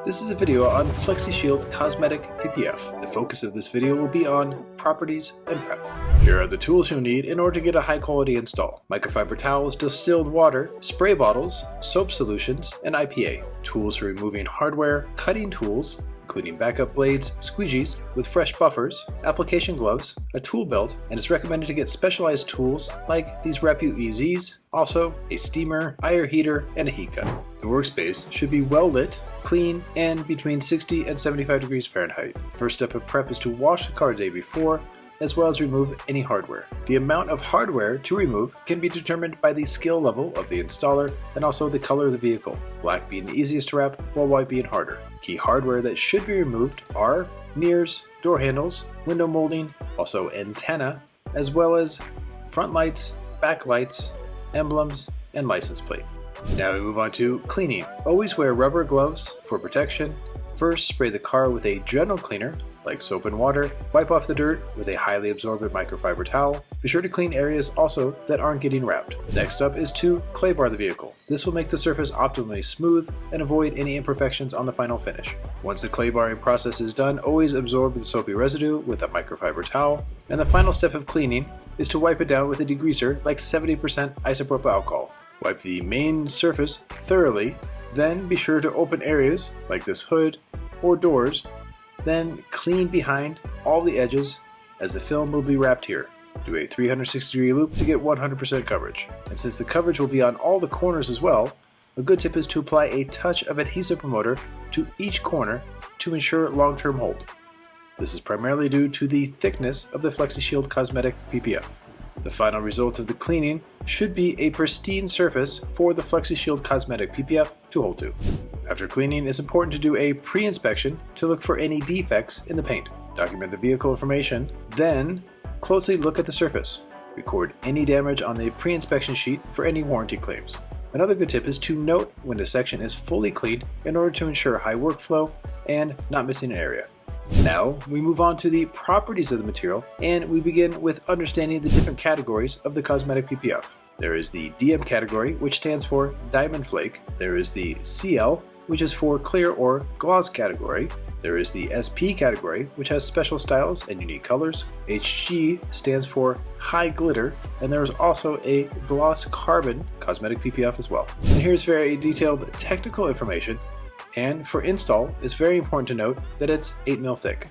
This is a video on FlexiShield Cosmetic PPF. The focus of this video will be on properties and prep. Here are the tools you'll need in order to get a high quality install. Microfiber towels, distilled water, spray bottles, soap solutions, and IPA. Tools for removing hardware, cutting tools, including backup blades, squeegees with fresh buffers, application gloves, a tool belt, and it's recommended to get specialized tools like these Repu EZs, also a steamer, ire heater, and a heat gun. The workspace should be well lit, clean, and between 60 and 75 degrees Fahrenheit. First step of prep is to wash the car the day before, as well as remove any hardware. The amount of hardware to remove can be determined by the skill level of the installer and also the color of the vehicle, black being the easiest to wrap while white being harder. Key hardware that should be removed are mirrors, door handles, window molding, also antenna, as well as front lights, back lights, emblems, and license plate. Now we move on to cleaning. Always wear rubber gloves for protection. First, spray the car with a general cleaner, like soap and water. Wipe off the dirt with a highly absorbent microfiber towel. Be sure to clean areas also that aren't getting wrapped. Next up is to clay bar the vehicle. This will make the surface optimally smooth and avoid any imperfections on the final finish. Once the clay barring process is done, always absorb the soapy residue with a microfiber towel. And the final step of cleaning is to wipe it down with a degreaser like 70% isopropyl alcohol. Wipe the main surface thoroughly, then be sure to open areas like this hood or doors, then clean behind all the edges as the film will be wrapped here. Do a 360-degree loop to get 100% coverage. And since the coverage will be on all the corners as well, a good tip is to apply a touch of adhesive promoter to each corner to ensure long-term hold. This is primarily due to the thickness of the FlexiShield Cosmetic PPF. The final result of the cleaning should be a pristine surface for the FlexiShield Cosmetic PPF to hold to. After cleaning, it's important to do a pre-inspection to look for any defects in the paint. Document the vehicle information, then closely look at the surface. Record any damage on the pre-inspection sheet for any warranty claims. Another good tip is to note when the section is fully cleaned in order to ensure high workflow and not missing an area. Now we move on to the properties of the material, and we begin with understanding the different categories of the cosmetic PPF. There is the DM category, which stands for Diamond Flake. There is the CL, which is for Clear or Gloss category. There is the SP category, which has special styles and unique colors. HG stands for High Glitter, and there is also a Gloss Carbon cosmetic PPF as well. And here's very detailed technical information. And for install, it's very important to note that it's 8mm thick.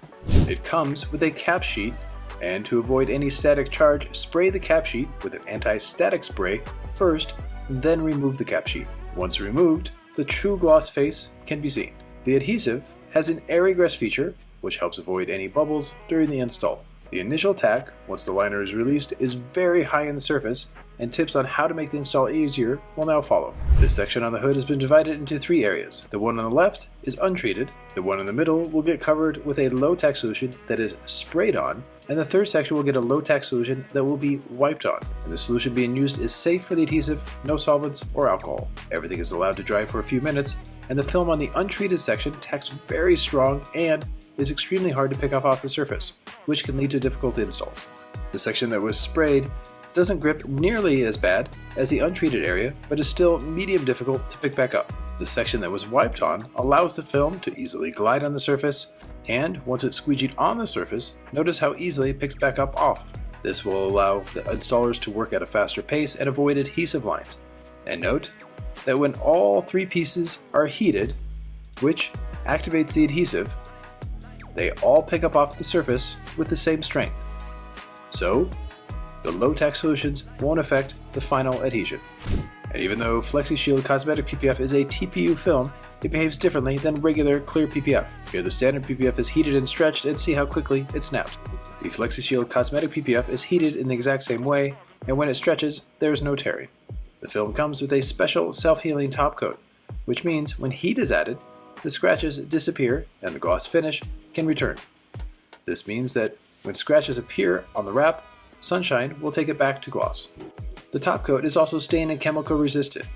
It comes with a cap sheet, and to avoid any static charge, spray the cap sheet with an anti-static spray first, and then remove the cap sheet. Once removed, the true gloss face can be seen. The adhesive has an air egress feature, which helps avoid any bubbles during the install. The initial tack, once the liner is released, is very high in the surface, and tips on how to make the install easier will now follow. This section on the hood has been divided into 3 areas. The one on the left is untreated, the one in the middle will get covered with a low-tack solution that is sprayed on, and the third section will get a low-tack solution that will be wiped on. And the solution being used is safe for the adhesive, no solvents or alcohol. Everything is allowed to dry for a few minutes, and the film on the untreated section tacks very strong and is extremely hard to pick up off the surface, which can lead to difficult installs. The section that was sprayed doesn't grip nearly as bad as the untreated area, but is still medium difficult to pick back up. The section that was wiped on allows the film to easily glide on the surface, and once it's squeegeed on the surface, notice how easily it picks back up off. This will allow the installers to work at a faster pace and avoid adhesive lines. And note that when all 3 pieces are heated, which activates the adhesive, they all pick up off the surface with the same strength. So, the low-tack solutions won't affect the final adhesion. And even though FlexiShield Cosmetic PPF is a TPU film, it behaves differently than regular clear PPF. Here the standard PPF is heated and stretched, and see how quickly it snaps. The FlexiShield Cosmetic PPF is heated in the exact same way, and when it stretches, there is no tearing. The film comes with a special self-healing top coat, which means when heat is added, the scratches disappear and the gloss finish can return. This means that when scratches appear on the wrap, sunshine will take it back to gloss. The top coat is also stain and chemical resistant,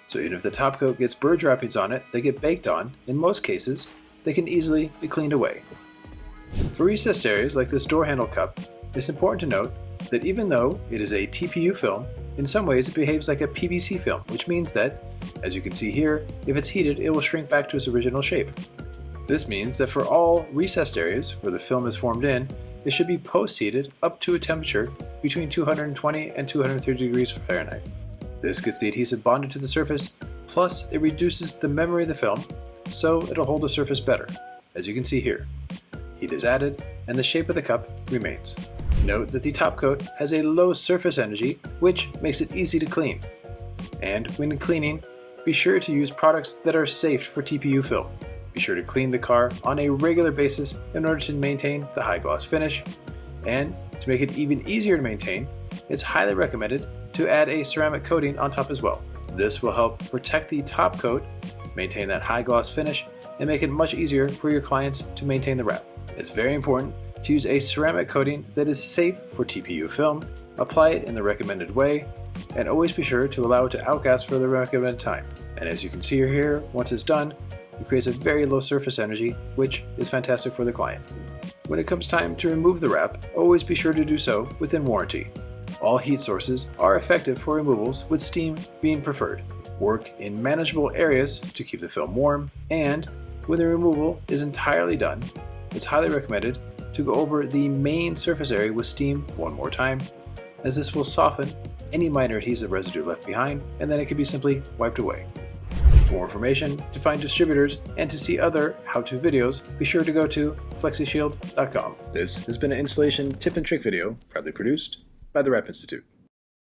so even if the top coat gets bird droppings on it that get baked on, in most cases, they can easily be cleaned away. For recessed areas like this door handle cup, it's important to note that even though it is a TPU film, In some ways, it behaves like a PVC film, which means that, as you can see here, if it's heated, it will shrink back to its original shape. This means that for all recessed areas where the film is formed in, it should be post-heated up to a temperature between 220 and 230 degrees Fahrenheit. This gets the adhesive bonded to the surface, plus it reduces the memory of the film, so it'll hold the surface better, as you can see here. Heat is added, and the shape of the cup remains. Note that the top coat has a low surface energy, which makes it easy to clean. And when cleaning, be sure to use products that are safe for TPU film. Be sure to clean the car on a regular basis in order to maintain the high gloss finish. And to make it even easier to maintain, it's highly recommended to add a ceramic coating on top as well. This will help protect the top coat, maintain that high gloss finish, and make it much easier for your clients to maintain the wrap. It's very important to use a ceramic coating that is safe for TPU film, apply it in the recommended way, and always be sure to allow it to outgas for the recommended time. And as you can see here, once it's done, it creates a very low surface energy, which is fantastic for the client. When it comes time to remove the wrap, always be sure to do so within warranty. All heat sources are effective for removals, with steam being preferred. Work in manageable areas to keep the film warm, and when the removal is entirely done, it's highly recommended to go over the main surface area with steam one more time, as this will soften any minor adhesive residue left behind, and then it can be simply wiped away. For more information, to find distributors, and to see other how-to videos, be sure to go to FlexiShield.com. This has been an installation tip and trick video, proudly produced by the Wrap Institute.